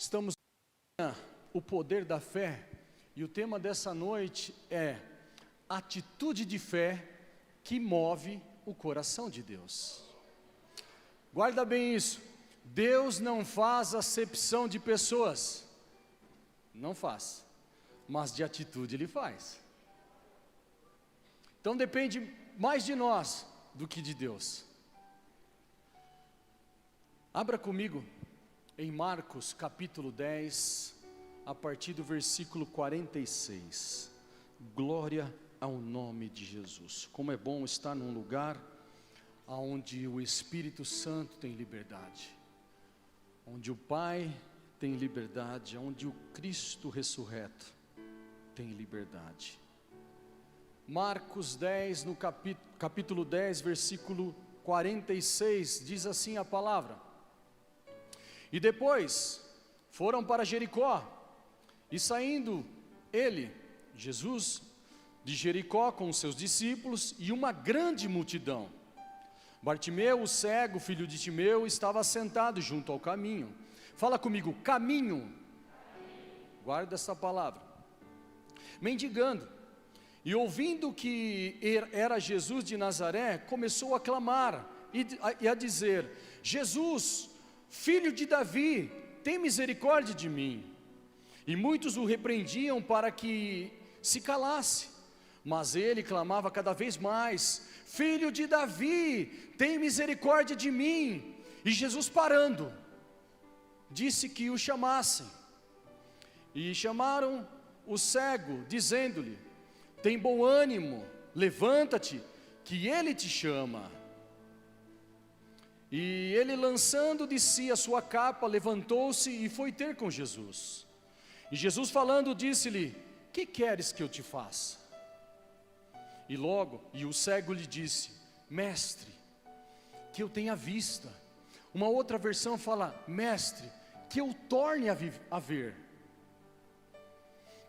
Estamos o poder da fé, e o tema dessa noite é atitude de fé que move o coração de Deus. Guarda bem isso, Deus não faz acepção de pessoas, não faz, mas de atitude Ele faz. Então depende mais de nós do que de Deus. Abra comigo em Marcos capítulo 10, a partir do versículo 46. Glória ao nome de Jesus. Como é bom estar num lugar onde o Espírito Santo tem liberdade, onde o Pai tem liberdade, onde o Cristo ressurreto tem liberdade. Marcos 10, no capítulo 10, versículo 46, diz assim a palavra: E depois foram para Jericó, e saindo ele, Jesus, de Jericó com os seus discípulos e uma grande multidão, Bartimeu, o cego, filho de Timeu, estava sentado junto ao caminho. Fala comigo, caminho. Guarda essa palavra. Mendigando. E ouvindo que era Jesus de Nazaré, começou a clamar e a dizer: Jesus, filho de Davi, tem misericórdia de mim. E muitos o repreendiam para que se calasse, mas ele clamava cada vez mais: Filho de Davi, tem misericórdia de mim. E Jesus, parando, disse que o chamassem. E chamaram o cego, dizendo-lhe: Tem bom ânimo, levanta-te, que ele te chama. E ele, lançando de si a sua capa, levantou-se e foi ter com Jesus. E Jesus, falando, disse-lhe: Que queres que eu te faça? E o cego lhe disse: Mestre, que eu tenha vista. Uma outra versão fala: Mestre, que eu torne a ver.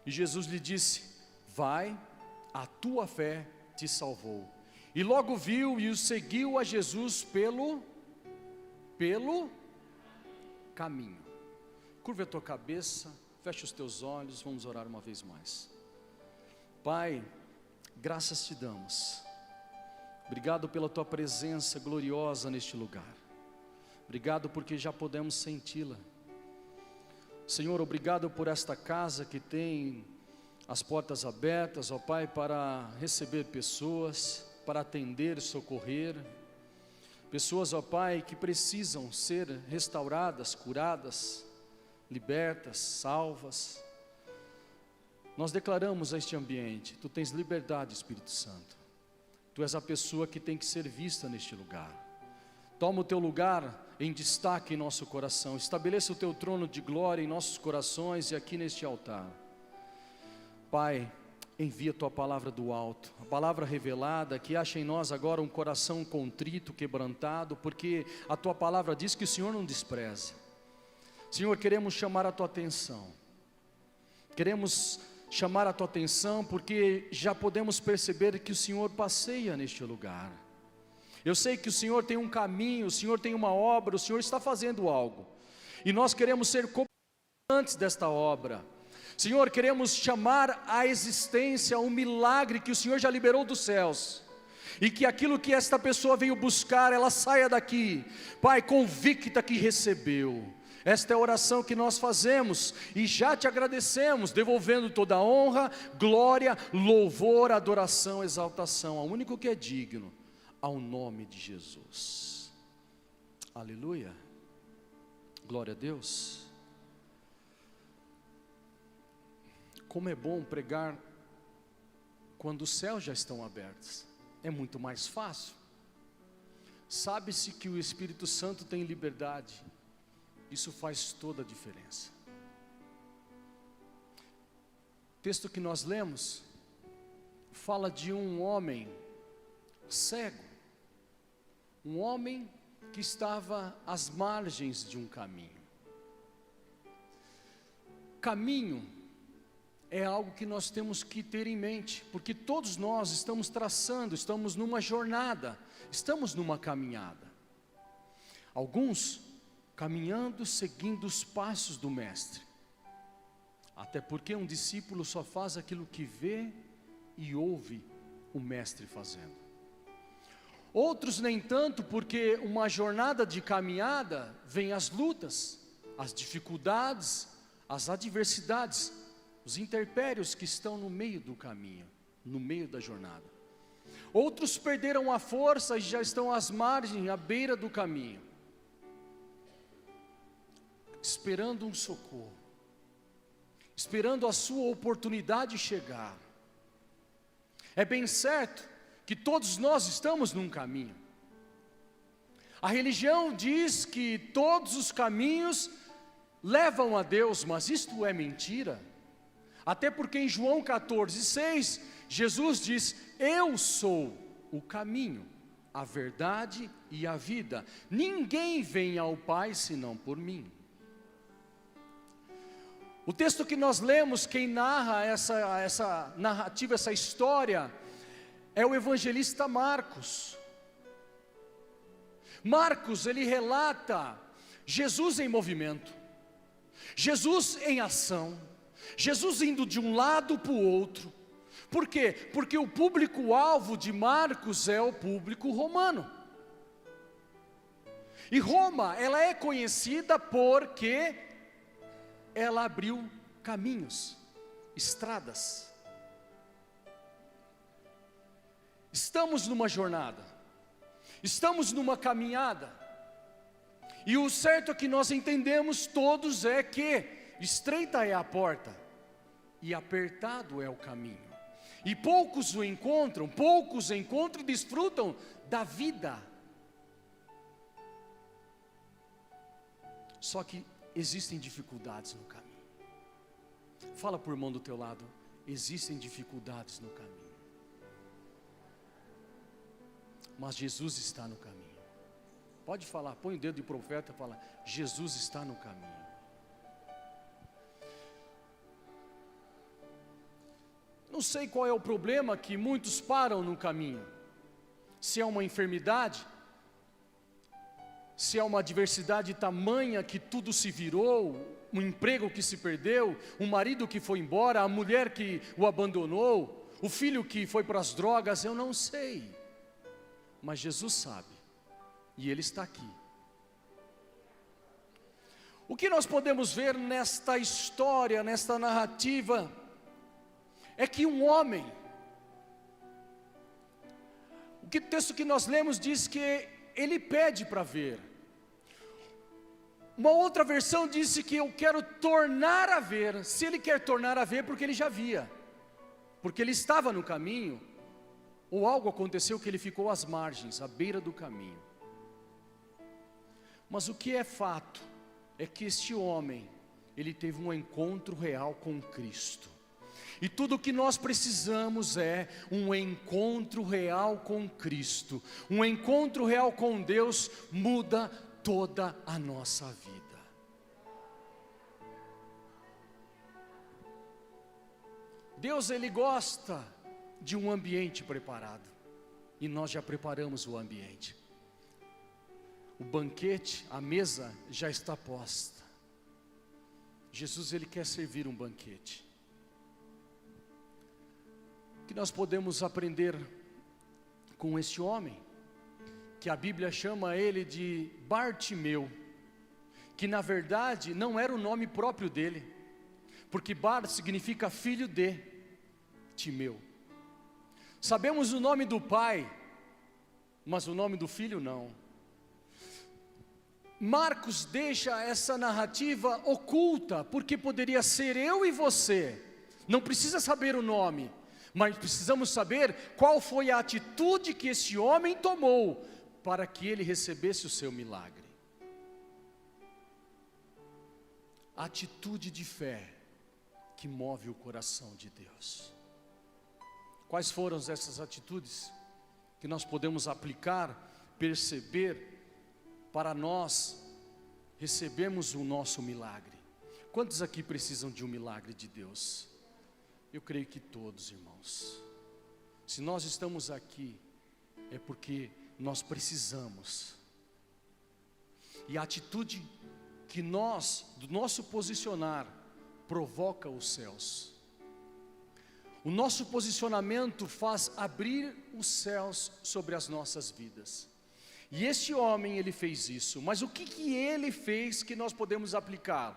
E Jesus lhe disse: Vai, a tua fé te salvou. E logo viu e o seguiu a Jesus pelo caminho. Curva a tua cabeça, fecha os teus olhos, vamos orar uma vez mais. Pai, graças te damos. Obrigado pela tua presença gloriosa neste lugar. Obrigado porque já podemos senti-la. Senhor, obrigado por esta casa que tem as portas abertas, ó Pai, para receber pessoas, para atender, socorrer. Pessoas, ó Pai, que precisam ser restauradas, curadas, libertas, salvas. Nós declaramos a este ambiente: Tu tens liberdade, Espírito Santo. Tu és a pessoa que tem que ser vista neste lugar. Toma o Teu lugar em destaque em nosso coração. Estabeleça o Teu trono de glória em nossos corações e aqui neste altar. Pai, envia a Tua palavra do alto, a palavra revelada, que acha em nós agora um coração contrito, quebrantado, porque a Tua palavra diz que o Senhor não despreza. Senhor, queremos chamar a Tua atenção. Queremos chamar a Tua atenção porque já podemos perceber que o Senhor passeia neste lugar. Eu sei que o Senhor tem um caminho, o Senhor tem uma obra, o Senhor está fazendo algo. E nós queremos ser cooperantes desta obra. Senhor, queremos chamar à existência um milagre que o Senhor já liberou dos céus. E que aquilo que esta pessoa veio buscar, ela saia daqui, Pai, convicta que recebeu. Esta é a oração que nós fazemos e já te agradecemos, devolvendo toda a honra, glória, louvor, adoração, exaltação ao único que é digno, ao nome de Jesus. Aleluia. Glória a Deus. Como é bom pregar quando os céus já estão abertos. É muito mais fácil. Sabe-se que o Espírito Santo tem liberdade. Isso faz toda a diferença. O texto que nós lemos fala de um homem cego. Um homem que estava às margens de um caminho. Caminho é algo que nós temos que ter em mente, porque todos nós estamos traçando, estamos numa jornada, estamos numa caminhada. Alguns caminhando, seguindo os passos do Mestre. Até porque um discípulo só faz aquilo que vê e ouve o Mestre fazendo. Outros nem tanto, porque uma jornada de caminhada vem as lutas, as dificuldades, as adversidades, os intempéries que estão no meio do caminho, no meio da jornada. Outros perderam a força e já estão às margens, à beira do caminho, esperando um socorro, esperando a sua oportunidade chegar. É bem certo que todos nós estamos num caminho. A religião diz que todos os caminhos levam a Deus, mas isto é mentira. Até porque em João 14:6, Jesus diz: eu sou o caminho, a verdade e a vida. Ninguém vem ao Pai senão por mim. O texto que nós lemos, quem narra essa narrativa, essa história, é o evangelista Marcos. Marcos, ele relata Jesus em movimento, Jesus em ação, Jesus indo de um lado para o outro. Por quê? Porque o público-alvo de Marcos é o público romano. E Roma, ela é conhecida porque ela abriu caminhos, estradas. Estamos numa jornada, estamos numa caminhada, e o certo é que nós entendemos todos é que estreita é a porta, e apertado é o caminho, e poucos encontram e desfrutam da vida. Só que existem dificuldades no caminho. Fala para o irmão do teu lado: existem dificuldades no caminho, mas Jesus está no caminho. Pode falar, põe o dedo de profeta e fala: Jesus está no caminho. Não sei qual é o problema que muitos param no caminho. Se é uma enfermidade, se é uma adversidade tamanha que tudo se virou, um emprego que se perdeu, um marido que foi embora, a mulher que o abandonou, o filho que foi para as drogas, eu não sei. Mas Jesus sabe, e Ele está aqui. O que nós podemos ver nesta história, nesta narrativa, é que um homem, o texto que nós lemos diz que ele pede para ver. Uma outra versão disse que eu quero tornar a ver. Se ele quer tornar a ver, porque ele já via, porque ele estava no caminho, ou algo aconteceu que ele ficou às margens, à beira do caminho. Mas o que é fato é que este homem, ele teve um encontro real com Cristo. E tudo o que nós precisamos é um encontro real com Cristo. Um encontro real com Deus muda toda a nossa vida. Deus, Ele gosta de um ambiente preparado, e nós já preparamos o ambiente. O banquete, a mesa já está posta. Jesus, Ele quer servir um banquete. O que nós podemos aprender com este homem, que a Bíblia chama ele de Bartimeu, que na verdade não era o nome próprio dele, porque Bar significa filho de Timeu. Sabemos o nome do pai, mas o nome do filho não. Marcos deixa essa narrativa oculta, porque poderia ser eu e você. Não precisa saber o nome, mas precisamos saber qual foi a atitude que esse homem tomou para que ele recebesse o seu milagre. A atitude de fé que move o coração de Deus. Quais foram essas atitudes que nós podemos aplicar, perceber, para nós recebermos o nosso milagre? Quantos aqui precisam de um milagre de Deus? Eu creio que todos, irmãos. Se nós estamos aqui, é porque nós precisamos. E a atitude que do nosso posicionar, provoca os céus. O nosso posicionamento faz abrir os céus sobre as nossas vidas. E este homem, ele fez isso. Mas o que ele fez que nós podemos aplicar?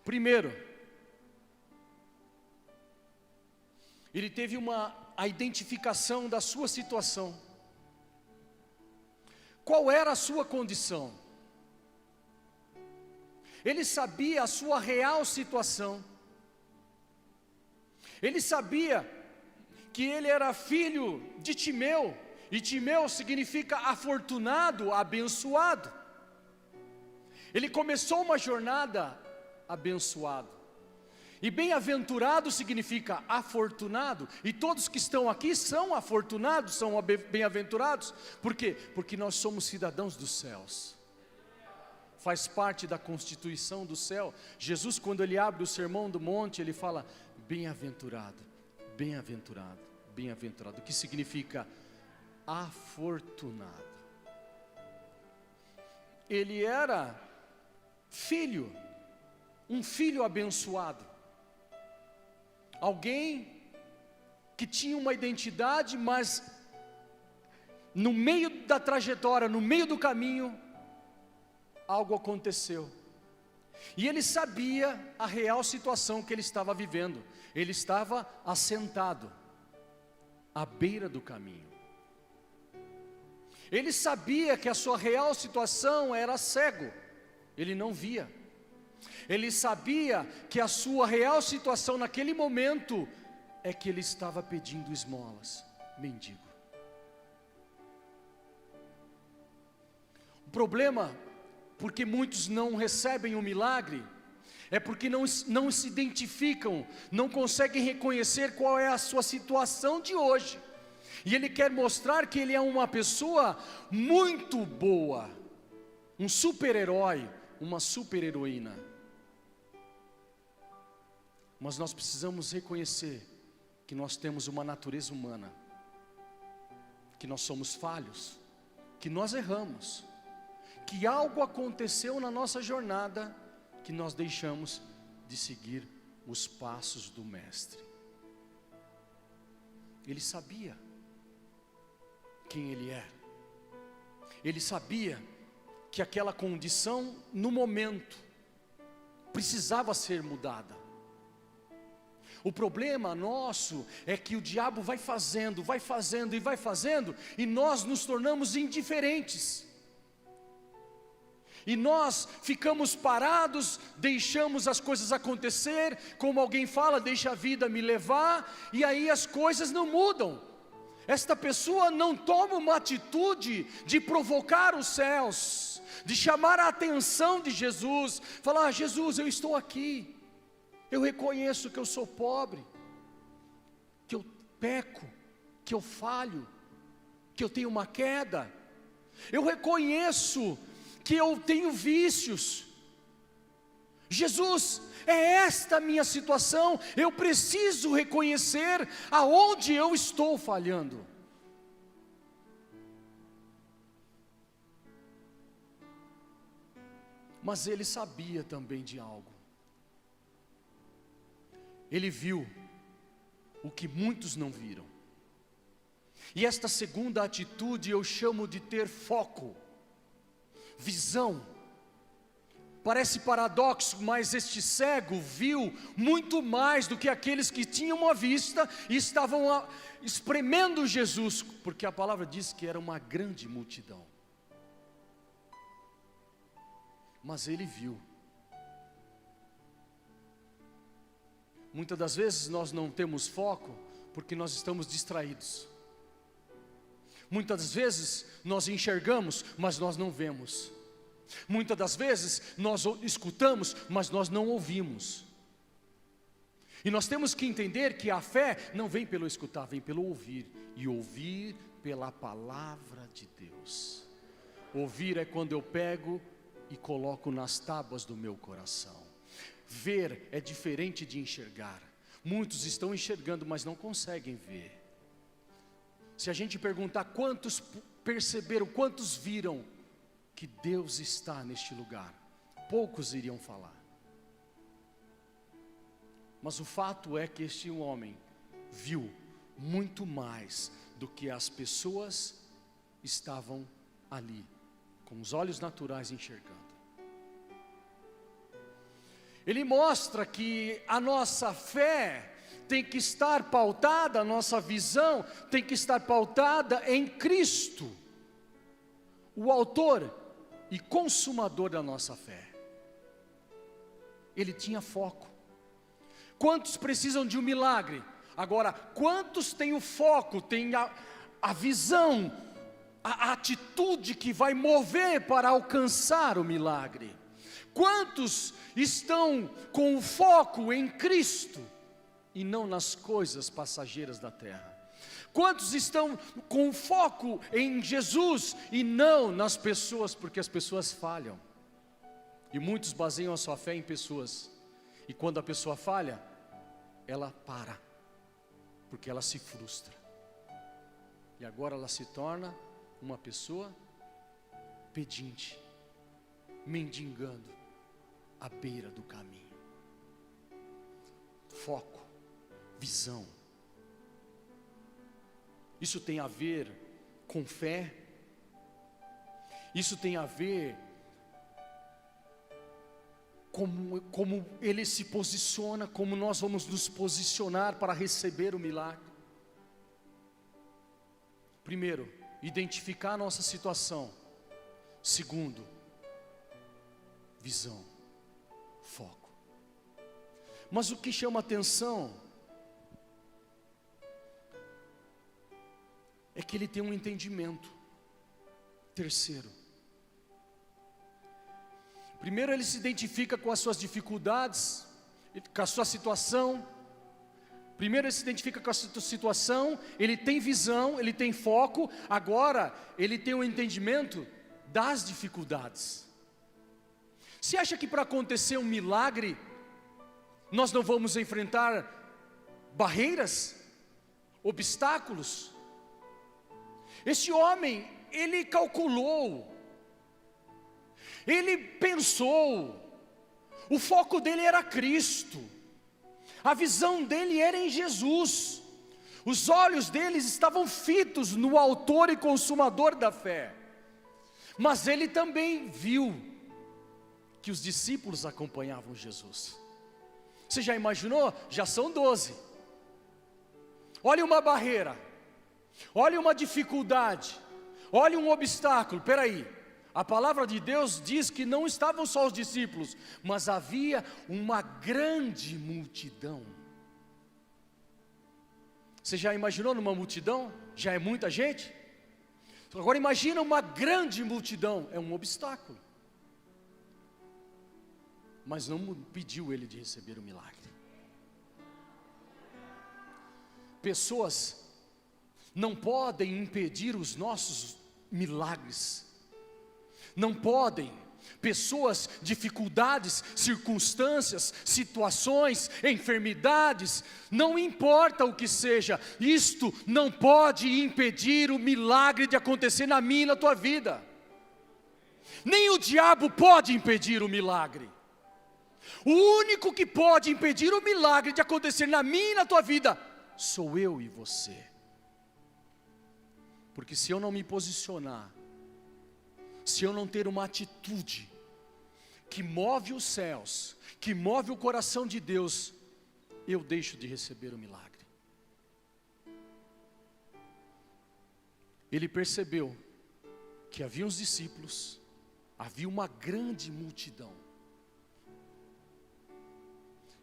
Primeiro, ele teve a identificação da sua situação. Qual era a sua condição? Ele sabia a sua real situação. Ele sabia que ele era filho de Timeu, e Timeu significa afortunado, abençoado. Ele começou uma jornada abençoado. E bem-aventurado significa afortunado, e todos que estão aqui são afortunados, são bem-aventurados. Por quê? Porque nós somos cidadãos dos céus. Faz parte da constituição do céu. Jesus, quando ele abre o sermão do monte, ele fala: bem-aventurado, bem-aventurado, bem-aventurado, que significa afortunado. Ele era filho, um filho abençoado, alguém que tinha uma identidade, mas no meio da trajetória, no meio do caminho, algo aconteceu. E ele sabia a real situação que ele estava vivendo. Ele estava assentado à beira do caminho. Ele sabia que a sua real situação era cego. Ele não via. Ele sabia que a sua real situação naquele momento é que ele estava pedindo esmolas, mendigo. O problema, porque muitos não recebem o milagre, é porque não se identificam, não conseguem reconhecer qual é a sua situação de hoje. E ele quer mostrar que ele é uma pessoa muito boa, um super-herói, uma super-heroína. Mas nós precisamos reconhecer que nós temos uma natureza humana, que nós somos falhos, que nós erramos, que algo aconteceu na nossa jornada, que nós deixamos de seguir os passos do Mestre. Ele sabia quem ele é. Ele sabia que aquela condição, no momento, precisava ser mudada. O problema nosso é que o diabo vai fazendo, e nós nos tornamos indiferentes. E nós ficamos parados, deixamos as coisas acontecer, como alguém fala, deixa a vida me levar, e aí as coisas não mudam. Esta pessoa não toma uma atitude de provocar os céus, de chamar a atenção de Jesus, falar: Jesus, eu estou aqui, eu reconheço que eu sou pobre, que eu peco, que eu falho, que eu tenho uma queda, eu reconheço que eu tenho vícios. Jesus, é esta a minha situação, eu preciso reconhecer aonde eu estou falhando. Mas ele sabia também de algo. Ele viu o que muitos não viram. E esta segunda atitude eu chamo de ter foco, visão. Parece paradoxo, mas este cego viu muito mais do que aqueles que tinham a vista e estavam espremendo Jesus, porque a palavra diz que era uma grande multidão. Mas ele viu. Muitas das vezes nós não temos foco porque nós estamos distraídos. Muitas vezes nós enxergamos, mas nós não vemos. Muitas das vezes nós escutamos, mas nós não ouvimos. E nós temos que entender que a fé não vem pelo escutar, vem pelo ouvir. E ouvir pela palavra de Deus. Ouvir é quando eu pego e coloco nas tábuas do meu coração. Ver é diferente de enxergar. Muitos estão enxergando, mas não conseguem ver. Se a gente perguntar quantos perceberam, quantos viram que Deus está neste lugar, poucos iriam falar. Mas o fato é que este homem viu muito mais do que as pessoas estavam ali, com os olhos naturais enxergando. Ele mostra que a nossa fé tem que estar pautada, a nossa visão tem que estar pautada em Cristo, o autor e consumador da nossa fé. Ele tinha foco. Quantos precisam de um milagre? Agora, quantos têm o foco, têm a visão, a atitude que vai mover para alcançar o milagre? Quantos estão com o foco em Cristo e não nas coisas passageiras da terra? Quantos estão com foco em Jesus e não nas pessoas, porque as pessoas falham? E muitos baseiam a sua fé em pessoas. E quando a pessoa falha, ela para, porque ela se frustra. E agora ela se torna uma pessoa pedinte, mendigando à beira do caminho. Foco, visão. Isso tem a ver com fé. Isso tem a ver como ele se posiciona, como nós vamos nos posicionar para receber o milagre. Primeiro, identificar a nossa situação. Segundo, visão, foco. Mas o que chama atenção é que ele tem um entendimento. Terceiro, primeiro ele se identifica com as suas dificuldades, com a sua situação. Primeiro ele se identifica com a sua situação, ele tem visão, ele tem foco. Agora ele tem um entendimento das dificuldades. Você acha que para acontecer um milagre, nós não vamos enfrentar barreiras, obstáculos? Esse homem, ele calculou, ele pensou, o foco dele era Cristo, a visão dele era em Jesus, os olhos deles estavam fitos no autor e consumador da fé. Mas ele também viu que os discípulos acompanhavam Jesus. Você já imaginou? Já são 12. Olha uma barreira, olha uma dificuldade, olha um obstáculo. Espera aí, a palavra de Deus diz que não estavam só os discípulos, mas havia uma grande multidão. Você já imaginou numa multidão? Já é muita gente? Agora imagina uma grande multidão, é um obstáculo. Mas não impediu ele de receber o milagre. Pessoas não podem impedir os nossos milagres. Não podem. Pessoas, dificuldades, circunstâncias, situações, enfermidades, não importa o que seja, isto não pode impedir o milagre de acontecer na minha e na tua vida. Nem o diabo pode impedir o milagre. O único que pode impedir o milagre de acontecer na minha e na tua vida sou eu e você. Porque se eu não me posicionar, se eu não ter uma atitude que move os céus, que move o coração de Deus, eu deixo de receber o milagre. Ele percebeu que havia os discípulos, havia uma grande multidão.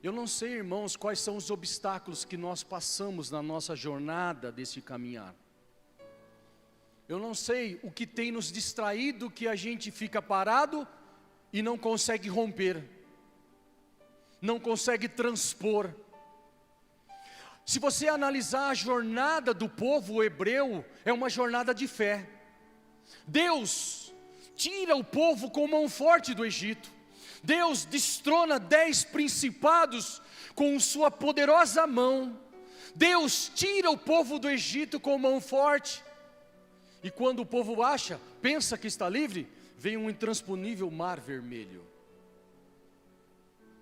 Eu não sei, irmãos, quais são os obstáculos que nós passamos na nossa jornada desse caminhar. Eu não sei o que tem nos distraído, que a gente fica parado e não consegue romper, não consegue transpor. Se você analisar a jornada do povo hebreu, é uma jornada de fé. Deus tira o povo com mão forte do Egito. Deus destrona 10 principados com sua poderosa mão. Deus tira o povo do Egito com mão forte. E quando o povo pensa que está livre, vem um intransponível mar vermelho.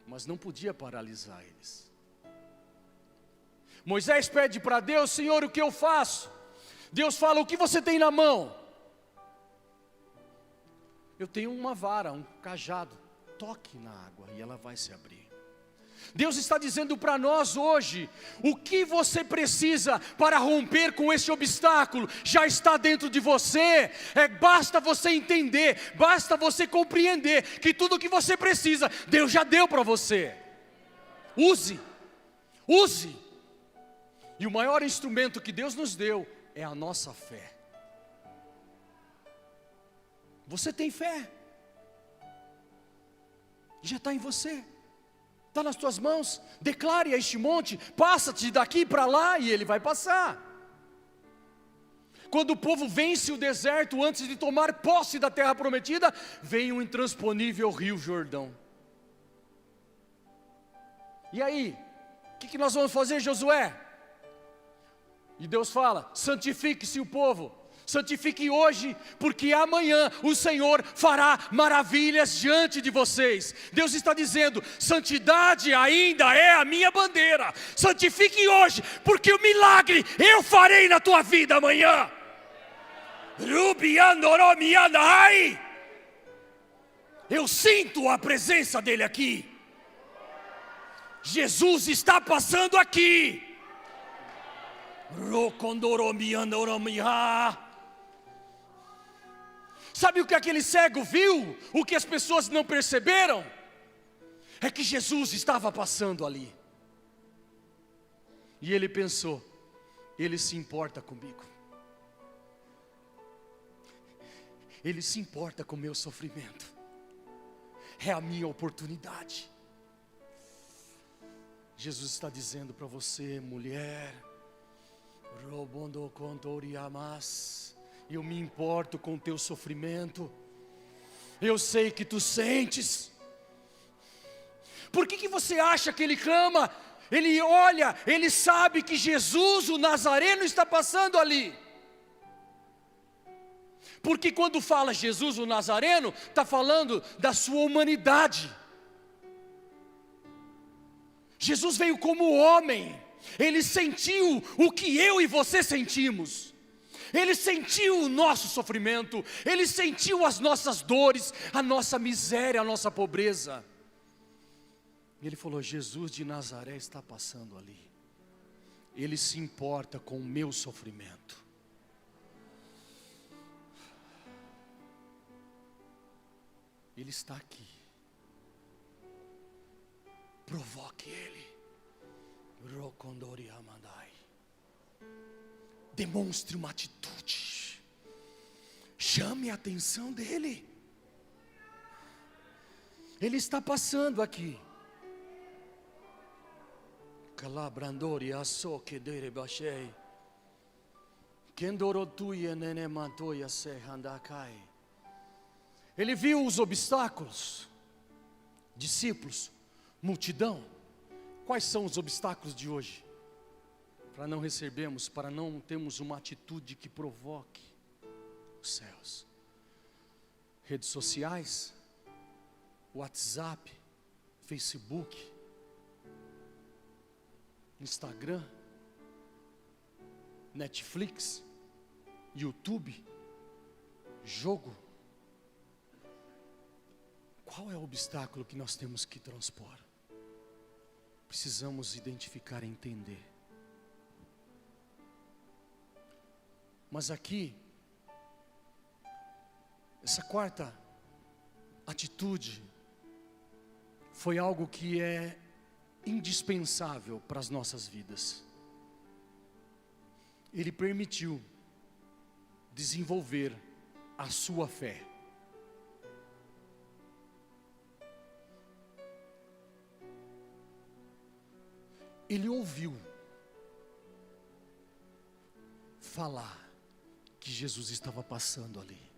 mas não podia paralisar eles. Moisés pede para Deus: Senhor, o que eu faço? Deus fala: o que você tem na mão? Eu tenho uma vara, um cajado. Toque na água e ela vai se abrir. Deus está dizendo para nós hoje: o que você precisa para romper com esse obstáculo já está dentro de você. Basta você entender, basta você compreender que tudo o que você precisa, Deus já deu para você. Use. E o maior instrumento que Deus nos deu é a nossa fé. Você tem fé? Já está em você. Está nas tuas mãos. Declare a este monte: passa-te daqui para lá, e ele vai passar. Quando o povo vence o deserto antes de tomar posse da terra prometida, vem um intransponível rio Jordão. E aí, o que nós vamos fazer, Josué? E Deus fala: santifique-se o povo. Santifique hoje, porque amanhã o Senhor fará maravilhas diante de vocês. Deus está dizendo: santidade ainda é a minha bandeira. Santifique hoje, porque o milagre eu farei na tua vida amanhã. Eu sinto a presença dele aqui. Jesus está passando aqui. Sabe o que aquele cego viu? O que as pessoas não perceberam? É que Jesus estava passando ali. E ele pensou: ele se importa comigo. Ele se importa com o meu sofrimento. É a minha oportunidade. Jesus está dizendo para você, mulher: eu me importo com o teu sofrimento. Eu sei que tu sentes. Por que você acha que ele clama? Ele olha, ele sabe que Jesus, o Nazareno, está passando ali. Porque quando fala Jesus, o Nazareno, está falando da sua humanidade. Jesus veio como homem. Ele sentiu o que eu e você sentimos. Ele sentiu o nosso sofrimento. Ele sentiu as nossas dores, a nossa miséria, a nossa pobreza. Ele falou: Jesus de Nazaré está passando ali. Ele se importa com o meu sofrimento. Ele está aqui. Provoque ele. Demonstre uma atitude. Chame a atenção dele. Ele está passando aqui. Ele viu os obstáculos. Discípulos, multidão. Quais são os obstáculos de hoje? Para não recebermos, para não termos uma atitude que provoque os céus. Redes sociais, WhatsApp, Facebook, Instagram, Netflix, YouTube, jogo. Qual é o obstáculo que nós temos que transpor? Precisamos identificar e entender. Mas aqui, essa quarta atitude foi algo que é indispensável para as nossas vidas. Ele permitiu desenvolver a sua fé. Ele ouviu falar que Jesus estava passando ali.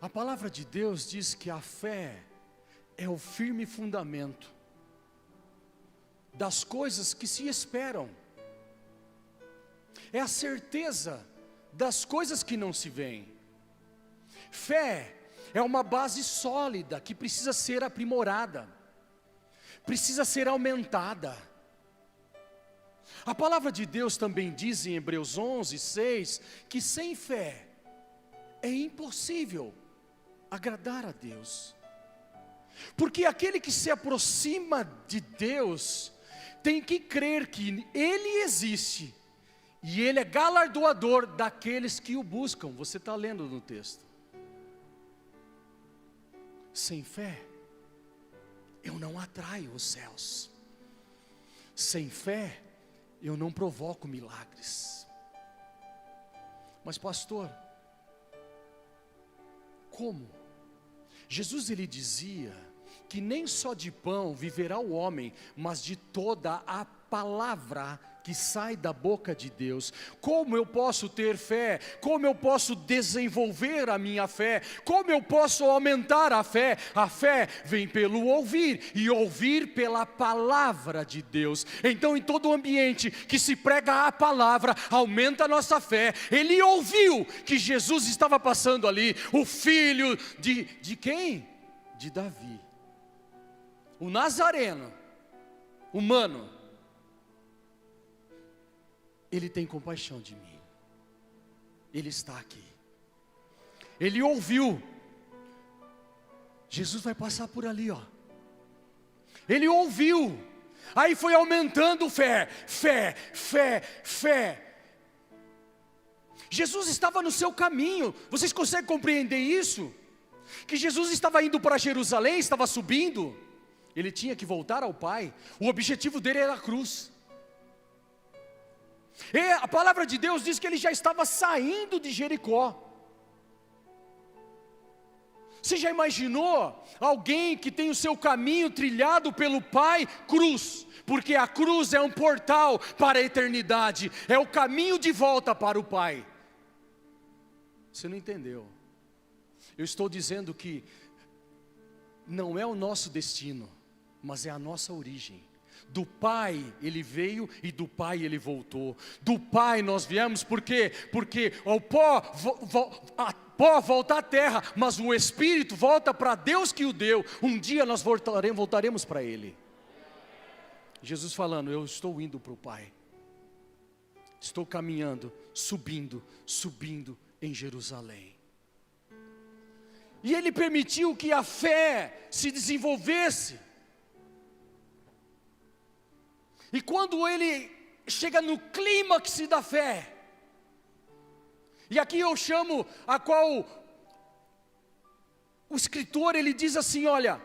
A palavra de Deus diz que a fé é o firme fundamento das coisas que se esperam. É a certeza das coisas que não se veem. Fé é uma base sólida que precisa ser aprimorada, precisa ser aumentada. A palavra de Deus também diz em Hebreus 11:6 que sem fé é impossível agradar a Deus. Porque aquele que se aproxima de Deus tem que crer que Ele existe e Ele é galardoador daqueles que o buscam. Você está lendo no texto. Sem fé, eu não atraio os céus. Sem fé, eu não provoco milagres. Mas pastor, como? Jesus ele dizia que nem só de pão viverá o homem, mas de toda a palavra que sai da boca de Deus. Como eu posso ter fé? Como eu posso desenvolver a minha fé? Como eu posso aumentar a fé? A fé vem pelo ouvir, e ouvir pela palavra de Deus. Então em todo ambiente que se prega a palavra, aumenta a nossa fé. Ele ouviu que Jesus estava passando ali, o filho de quem? De Davi, o Nazareno, humano. Ele tem compaixão de mim. Ele está aqui. Ele ouviu. Jesus vai passar por ali, ó. Ele ouviu. Aí foi aumentando fé, fé, fé, fé. Jesus estava no seu caminho. Vocês conseguem compreender isso? Que Jesus estava indo para Jerusalém, estava subindo. Ele tinha que voltar ao Pai. O objetivo dele era a cruz. E a palavra de Deus diz que ele já estava saindo de Jericó. Você já imaginou alguém que tem o seu caminho trilhado pelo Pai? Cruz, porque a cruz é um portal para a eternidade, é o caminho de volta para o Pai. Você não entendeu? Eu estou dizendo que não é o nosso destino, mas é a nossa origem. Do Pai ele veio e do Pai ele voltou. Do Pai nós viemos porque o pó volta à terra, mas o Espírito volta para Deus que o deu. Um dia nós voltaremos para Ele. Jesus falando, eu estou indo para o Pai. Estou caminhando, subindo em Jerusalém. E Ele permitiu que a fé se desenvolvesse. E quando ele chega no clímax da fé, e aqui eu chamo a qual o escritor ele diz assim, olha,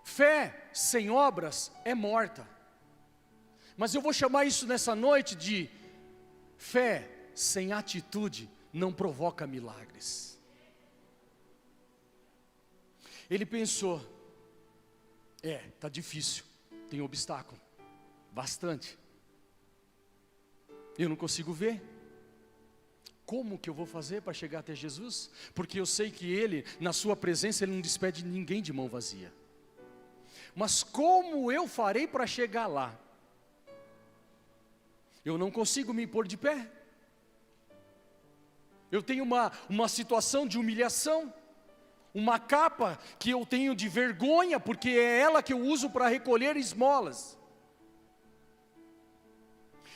fé sem obras é morta. Mas eu vou chamar isso nessa noite de fé sem atitude não provoca milagres. Ele pensou, tá difícil, tem obstáculo. Bastante. Eu não consigo ver. Como que eu vou fazer para chegar até Jesus? Porque eu sei que Ele, na sua presença, Ele não despede ninguém de mão vazia. Mas como eu farei para chegar lá? Eu não consigo me pôr de pé. Eu tenho uma situação de humilhação, uma capa que eu tenho de vergonha, porque é ela que eu uso para recolher esmolas.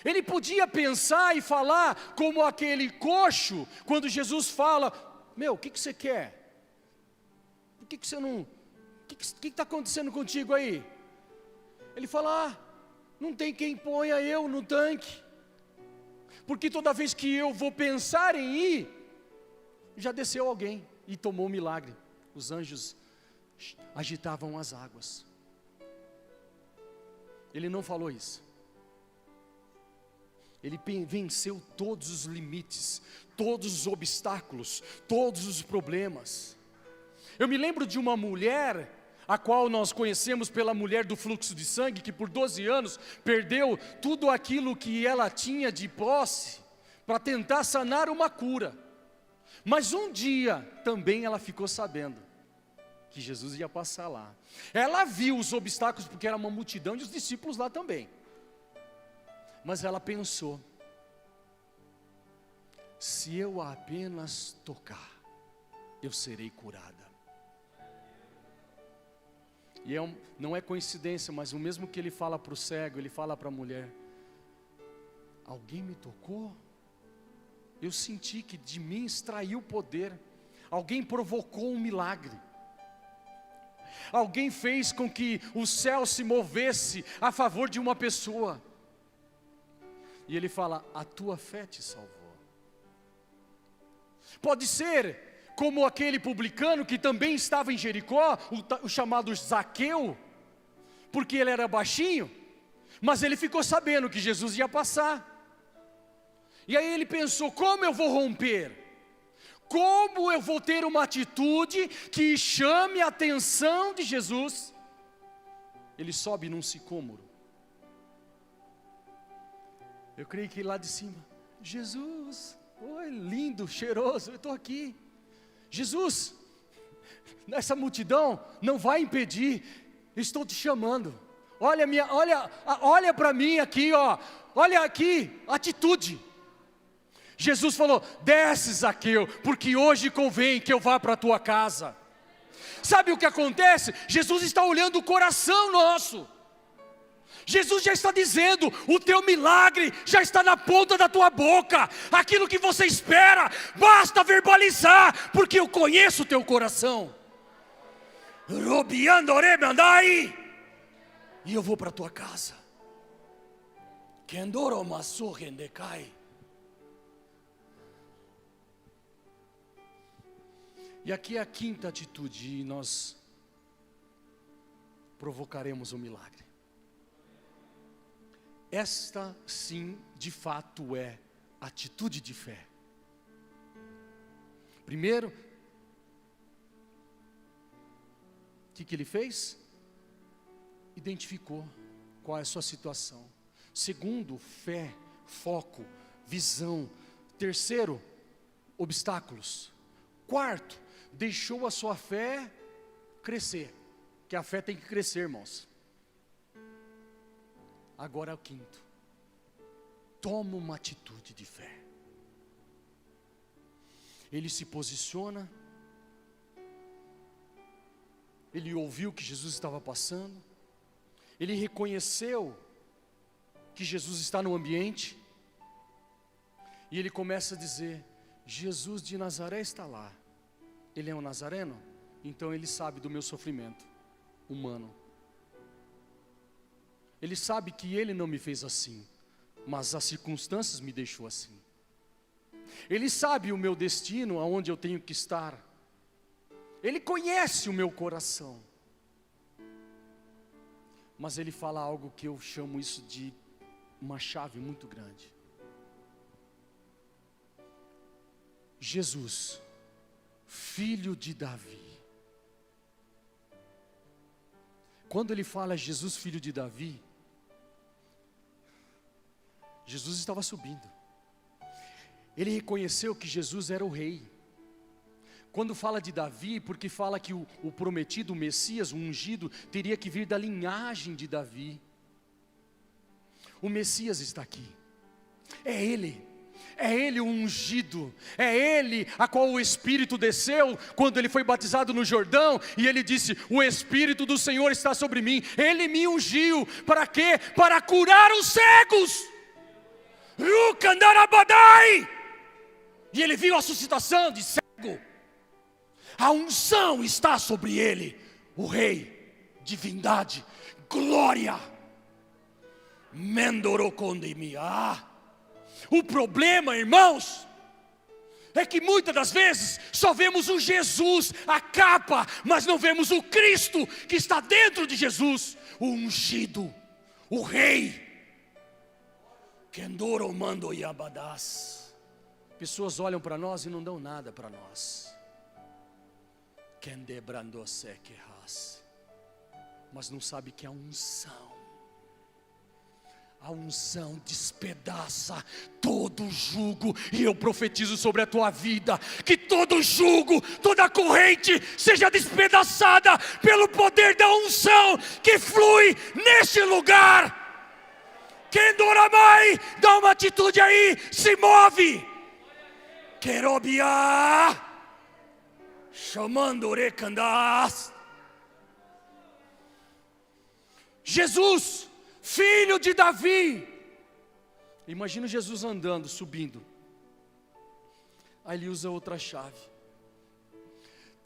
Ele podia pensar e falar como aquele coxo, quando Jesus fala, o que você quer? Por que você não, o que está acontecendo contigo aí? Ele fala, não tem quem ponha eu no tanque, porque toda vez que eu vou pensar em ir, já desceu alguém e tomou o milagre. Os anjos agitavam as águas. Ele não falou isso. Ele venceu todos os limites, todos os obstáculos, todos os problemas. Eu me lembro de uma mulher, a qual nós conhecemos pela mulher do fluxo de sangue, que por 12 anos perdeu tudo aquilo que ela tinha de posse, para tentar sanar uma cura. Mas um dia também ela ficou sabendo que Jesus ia passar lá. Ela viu os obstáculos, porque era uma multidão e os discípulos lá também. Mas ela pensou, se eu apenas tocar, eu serei curada. E não é coincidência, mas o mesmo que ele fala para o cego, ele fala para a mulher: alguém me tocou? Eu senti que de mim extraiu o poder. Alguém provocou um milagre. Alguém fez com que o céu se movesse a favor de uma pessoa. E ele fala: a tua fé te salvou. Pode ser como aquele publicano que também estava em Jericó, o chamado Zaqueu, porque ele era baixinho, mas ele ficou sabendo que Jesus ia passar. E aí ele pensou: como eu vou romper? Como eu vou ter uma atitude que chame a atenção de Jesus? Ele sobe num sicômoro. Eu creio que lá de cima: Jesus, oi, lindo, cheiroso, eu estou aqui. Jesus, essa multidão não vai impedir, estou te chamando. Olha para mim aqui, ó. Olha aqui, atitude. Jesus falou: desce, Zaqueu, porque hoje convém que eu vá para a tua casa. Sabe o que acontece? Jesus está olhando o coração nosso. Jesus já está dizendo: o teu milagre já está na ponta da tua boca. Aquilo que você espera, basta verbalizar, porque eu conheço o teu coração. E eu vou para a tua casa. E aqui é a quinta atitude, e nós provocaremos o milagre. Esta sim, de fato, é atitude de fé. Primeiro, o que ele fez? Identificou qual é a sua situação. Segundo, fé, foco, visão. Terceiro, obstáculos. Quarto, deixou a sua fé crescer, que a fé tem que crescer, irmãos. Agora é o quinto: toma uma atitude de fé. Ele se posiciona, ele ouviu que Jesus estava passando, ele reconheceu que Jesus está no ambiente, e ele começa a dizer: Jesus de Nazaré está lá. Ele é um nazareno, então ele sabe do meu sofrimento humano. Ele sabe que ele não me fez assim, mas as circunstâncias me deixou assim. Ele sabe o meu destino, aonde eu tenho que estar. Ele conhece o meu coração. Mas ele fala algo que eu chamo isso de uma chave muito grande. Jesus, filho de Davi. Quando ele fala Jesus, filho de Davi, Jesus estava subindo. Ele reconheceu que Jesus era o rei. Quando fala de Davi, porque fala que o prometido, o Messias, o ungido, teria que vir da linhagem de Davi. O Messias está aqui. É Ele o ungido, é Ele a qual o Espírito desceu, quando Ele foi batizado no Jordão, e Ele disse: o Espírito do Senhor está sobre mim, Ele me ungiu, para quê? Para curar os cegos. E ele viu a suscitação de cego. A unção está sobre ele, o rei, divindade, glória. O problema, irmãos, é que muitas das vezes só vemos o Jesus, a capa, mas não vemos o Cristo que está dentro de Jesus, o ungido, o rei. Pessoas olham para nós e não dão nada para nós. Mas não sabe que a unção despedaça todo jugo. E eu profetizo sobre a tua vida, que todo jugo, toda corrente seja despedaçada pelo poder da unção que flui neste lugar. Quem dora mais, dá uma atitude aí, se move. Querobia, chamando recandas. Jesus, filho de Davi. Imagina Jesus andando, subindo. Aí ele usa outra chave.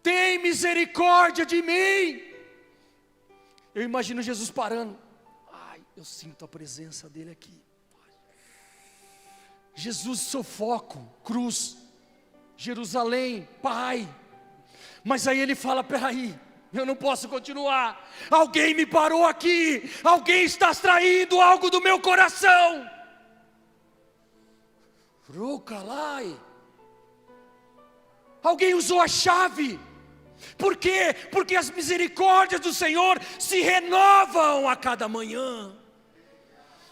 Tem misericórdia de mim. Eu imagino Jesus parando. Ai, eu sinto a presença dele aqui. Jesus, seu foco, cruz, Jerusalém, Pai. Mas aí ele fala, peraí, eu não posso continuar. Alguém me parou aqui. Alguém está extraindo algo do meu coração. Rucalai. Alguém usou a chave. Por quê? Porque as misericórdias do Senhor se renovam a cada manhã.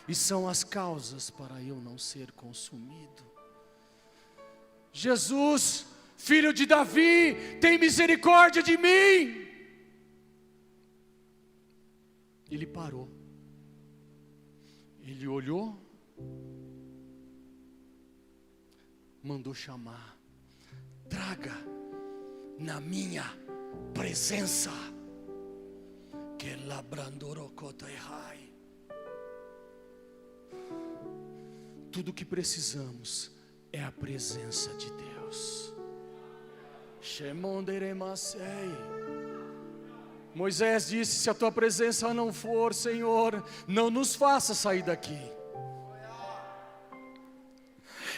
E são as causas para eu não ser consumido. Jesus, filho de Davi, tem misericórdia de mim. Ele parou. Ele olhou. Mandou chamar. Traga na minha presença. Que labrandorocotai. Tudo que precisamos é a presença de Deus. Moisés disse: se a tua presença não for, Senhor, não nos faça sair daqui.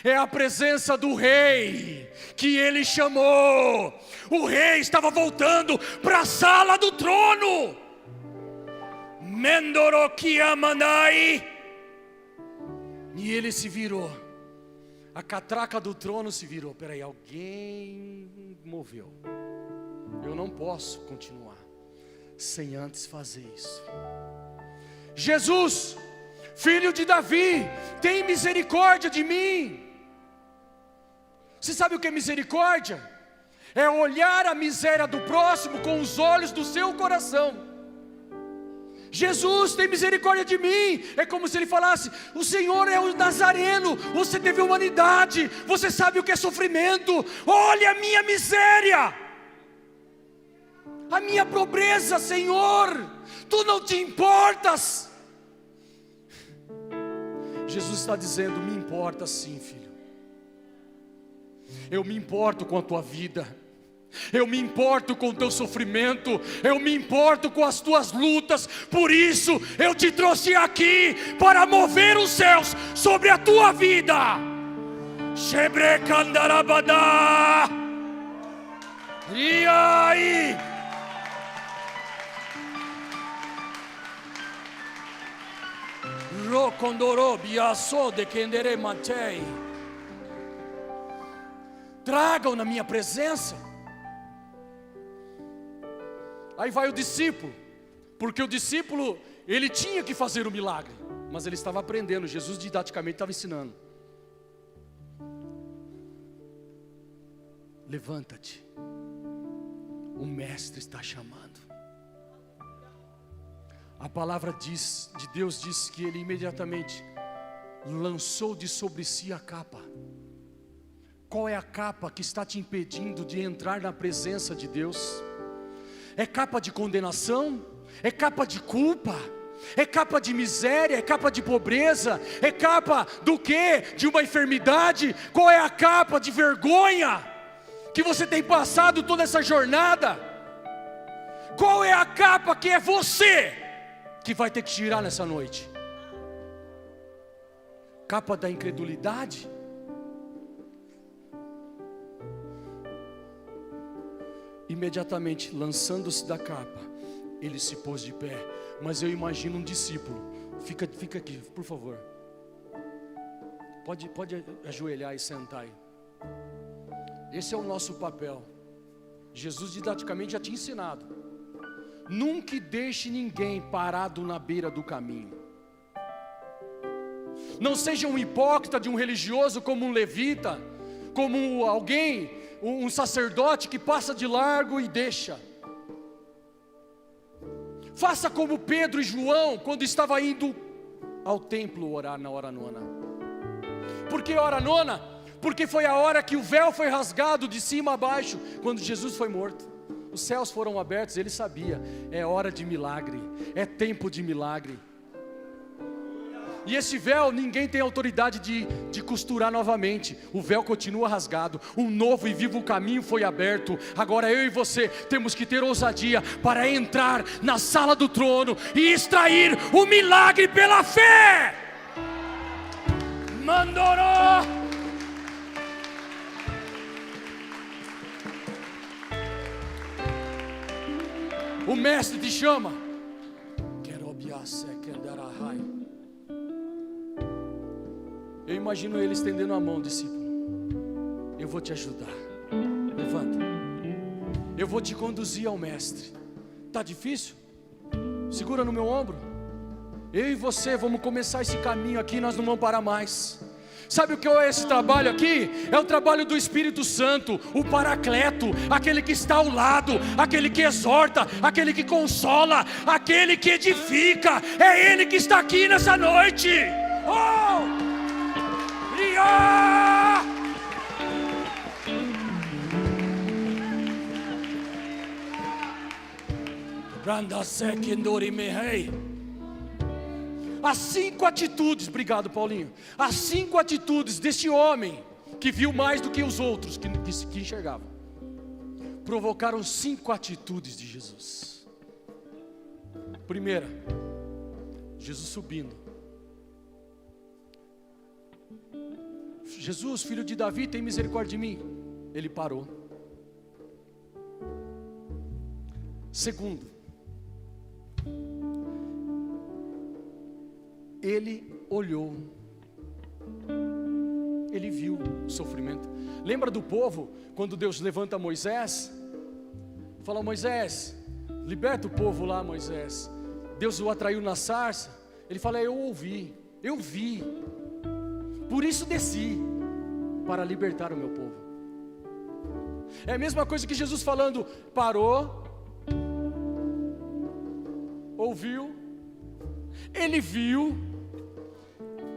É a presença do rei que ele chamou. O rei estava voltando para a sala do trono. Mendorokiamanai. E ele se virou. A catraca do trono se virou. Peraí, alguém moveu. Eu não posso continuar sem antes fazer isso. Jesus, filho de Davi, tem misericórdia de mim. Você sabe o que é misericórdia? É olhar a miséria do próximo com os olhos do seu coração. Jesus, tem misericórdia de mim. É como se ele falasse: o Senhor é o Nazareno, você teve humanidade, você sabe o que é sofrimento. Olha a minha miséria, a minha pobreza, Senhor, tu não te importas. Jesus está dizendo: me importa sim, filho. Eu me importo com a tua vida. Eu me importo com o teu sofrimento. Eu me importo com as tuas lutas. Por isso eu te trouxe aqui para mover os céus sobre a tua vida. Shebrekandarabada. E aí? Rokondorobiaso de kendere matei. Tragam na minha presença. Aí vai o discípulo, porque o discípulo, ele tinha que fazer o milagre, mas ele estava aprendendo. Jesus didaticamente estava ensinando. Levanta-te, o mestre está chamando. A palavra de Deus diz que ele imediatamente lançou de sobre si a capa. Qual é a capa que está te impedindo de entrar na presença de Deus? É capa de condenação? É capa de culpa? É capa de miséria? É capa de pobreza? É capa do quê? De uma enfermidade? Qual é a capa de vergonha que você tem passado toda essa jornada? Qual é a capa que é você que vai ter que tirar nessa noite? Capa da incredulidade? Imediatamente, lançando-se da capa, ele se pôs de pé. Mas eu imagino um discípulo. Fica aqui, por favor. Pode ajoelhar e sentar aí. Esse é o nosso papel. Jesus didaticamente já tinha ensinado. Nunca deixe ninguém parado na beira do caminho. Não seja um hipócrita de um religioso, como um levita, como alguém, um sacerdote que passa de largo e deixa. Faça como Pedro e João, quando estava indo ao templo orar na hora nona. Por que hora nona? Porque foi a hora que o véu foi rasgado de cima a baixo, quando Jesus foi morto. os céus foram abertos, ele sabia, é hora de milagre, é tempo de milagre. E esse véu, ninguém tem autoridade de costurar novamente. O véu continua rasgado. Um novo e vivo caminho foi aberto. Agora eu e você temos que ter ousadia para entrar na sala do trono e extrair o milagre pela fé. Mandoró. O mestre te chama. Eu imagino ele estendendo a mão, discípulo. Eu vou te ajudar. Levanta. Eu vou te conduzir ao mestre. Está difícil? Segura no meu ombro. Eu e você vamos começar esse caminho aqui, nós não vamos parar mais. Sabe o que é esse trabalho aqui? É o trabalho do Espírito Santo, o Paracleto, aquele que está ao lado, aquele que exorta, aquele que consola, aquele que edifica. É Ele que está aqui nessa noite. Oh! As 5 atitudes, obrigado Paulinho, as 5 atitudes deste homem, que viu mais do que os outros, que enxergavam, provocaram 5 atitudes de Jesus. Primeira, Jesus subindo. Jesus, filho de Davi, tem misericórdia de mim. Ele parou. Segundo, ele olhou, ele viu o sofrimento. Lembra do povo, quando Deus levanta Moisés? Fala, Moisés, liberta o povo lá, Moisés. Deus o atraiu na sarça. Ele fala, eu ouvi, eu vi, por isso desci, para libertar o meu povo. É a mesma coisa que Jesus falando, parou, ouviu, ele viu,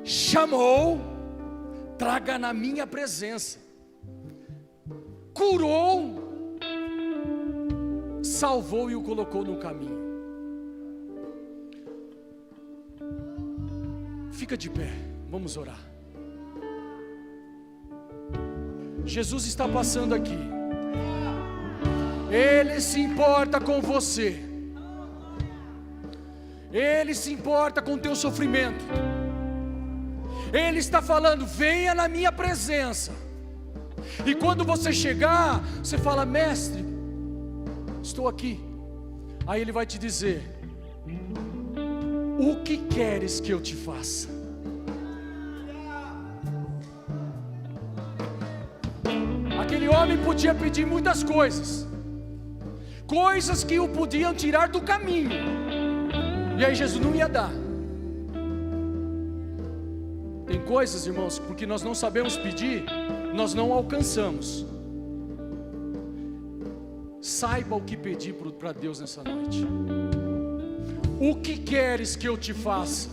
chamou, traga na minha presença, curou, salvou e o colocou no caminho. Fica de pé, vamos orar. Jesus está passando aqui. Ele se importa com você. Ele se importa com o teu sofrimento. Ele está falando, venha na minha presença. E quando você chegar, você fala, mestre, estou aqui. Aí ele vai te dizer, o que queres que eu te faça? Aquele homem podia pedir muitas coisas, coisas que o podiam tirar do caminho, e aí Jesus não ia dar. Tem coisas, irmãos, porque nós não sabemos pedir, nós não alcançamos. Saiba o que pedir para Deus nessa noite. O que queres que eu te faça?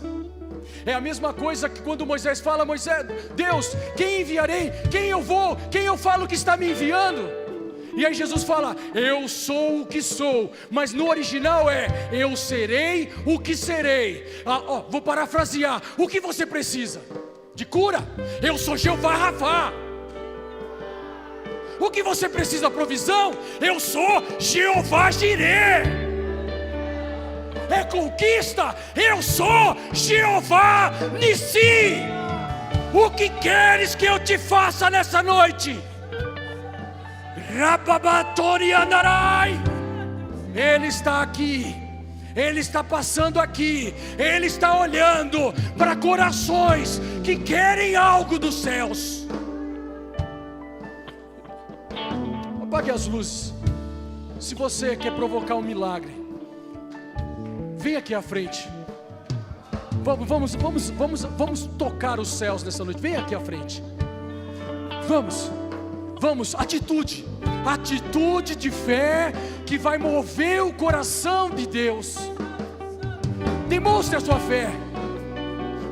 É a mesma coisa que quando Moisés fala, Moisés, Deus, quem enviarei? Quem eu vou? Quem eu falo que está me enviando? E aí Jesus fala, eu sou o que sou. Mas no original é, eu serei o que serei. Vou parafrasear, o que você precisa? De cura? Eu sou Jeová Rafá. O que você precisa? Provisão? Eu sou Jeová Jireh. É conquista? Eu sou Jeová Nissi. O que queres que eu te faça nessa noite? Rababatori andarai. Ele está aqui, Ele está passando aqui, Ele está olhando para corações que querem algo dos céus. Apague as luzes. Se você quer provocar um milagre, vem aqui à frente. Vamos tocar os céus nessa noite. Vem aqui à frente. Vamos, atitude de fé que vai mover o coração de Deus. Demonstre a sua fé.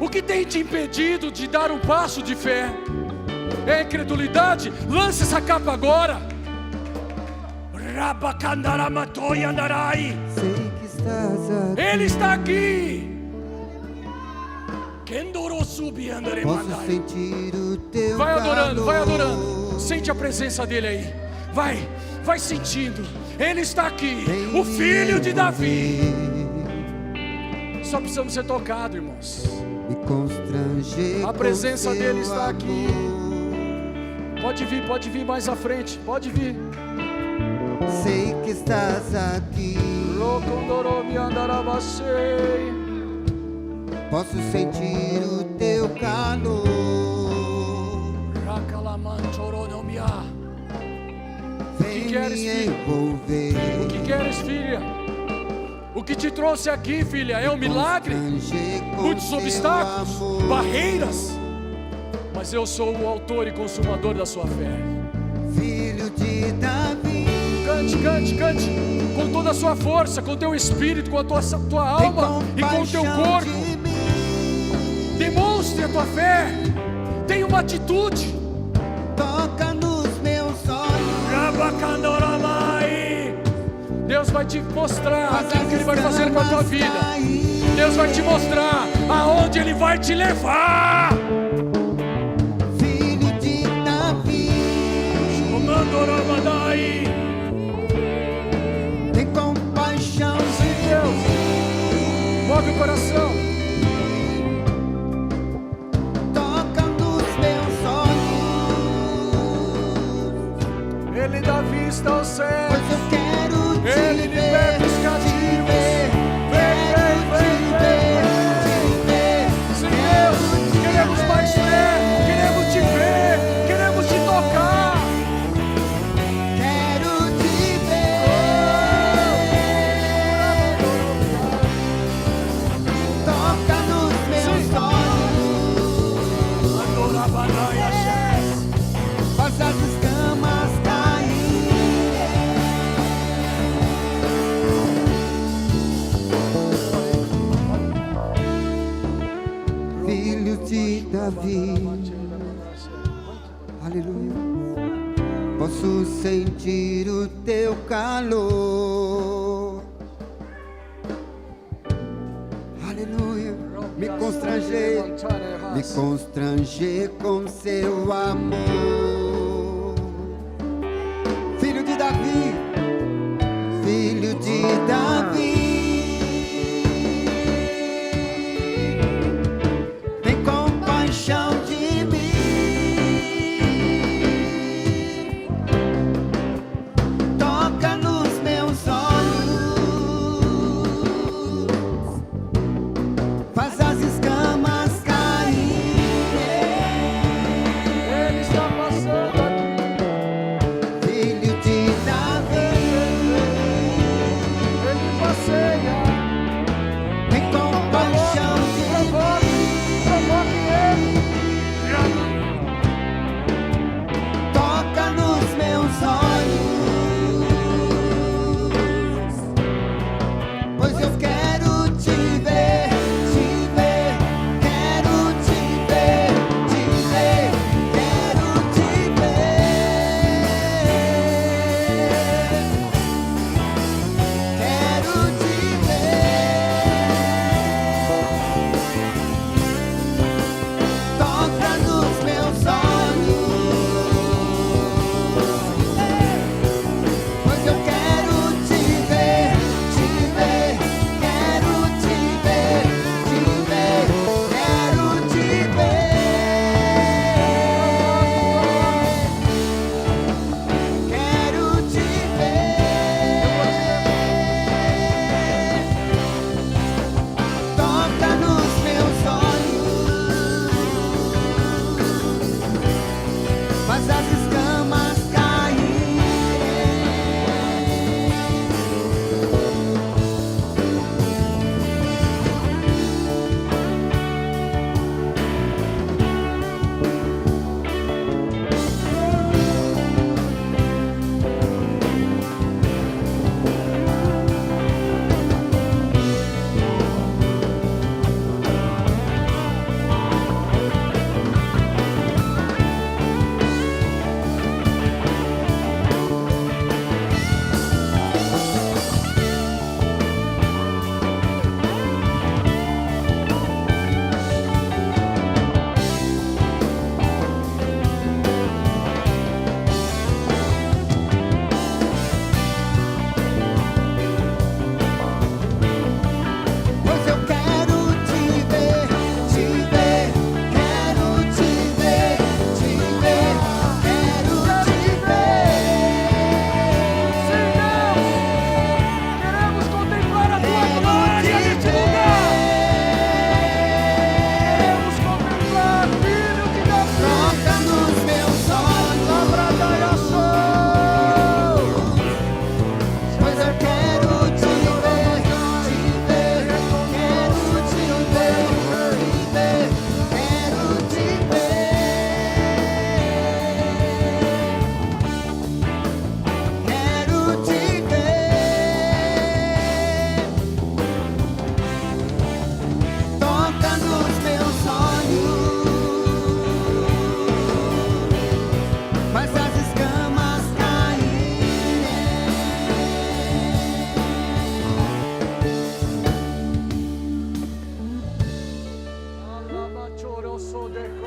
O que tem te impedido de dar um passo de fé? É incredulidade? Lance essa capa agora. Sei que estás aqui. Ele está aqui. Posso sentir o teu Vai adorando, calor. vai adorando. Sente a presença dele aí. Vai sentindo. Ele está aqui, Vem o filho me de Davi. envolver, Só precisamos ser tocados, irmãos. me constranger A presença com dele seu está aqui. amor. Pode vir mais à frente. Pode vir. Sei que estás aqui. Posso sentir o teu calor. Vem queres, me filho? envolver. O que queres, filha? O que te trouxe aqui, filha, é um milagre? Constranger com Muitos seu obstáculos, amor. barreiras. Mas eu sou o autor e consumador da sua fé. Filho de Davi. Cante, cante, cante. Com toda a sua força, com teu espírito, com a tua Tem alma e com o teu compaixão corpo. de mim. Demonstre a tua fé. Tenha uma atitude. Toca nos meus olhos. Deus vai te mostrar aquilo que Ele vai fazer com a tua vida. Deus vai te mostrar aonde Ele vai te levar. Filho de Davi. Tem compaixão Sim, de Deus. mim. Move o coração. Toca nos meus olhos. Ele dá vista aos Pois cegos. eu quero te Ele ver, liberta os cativos. Vem, vem, vem, vem. Sim, Deus. Queremos mais fé. Queremos te ver. Queremos te tocar. Quero te ver. Toca nos meus olhos. Faz as escamas cair. Filho de Davi. Aleluia. Posso sentir o teu calor. Aleluia. Me constranger com seu amor. Filho de Davi. Filho de Davi. Tem compaixão de mim. Toca nos meus olhos. Faz as escamas cair. Ele está passando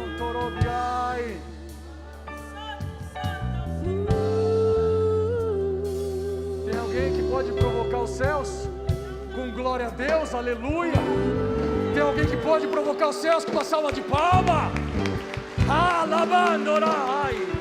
Mantorobiai. Tem alguém que pode provocar os céus com glória a Deus, aleluia? Tem alguém que pode provocar os céus com uma salva de palma? Alabandorai.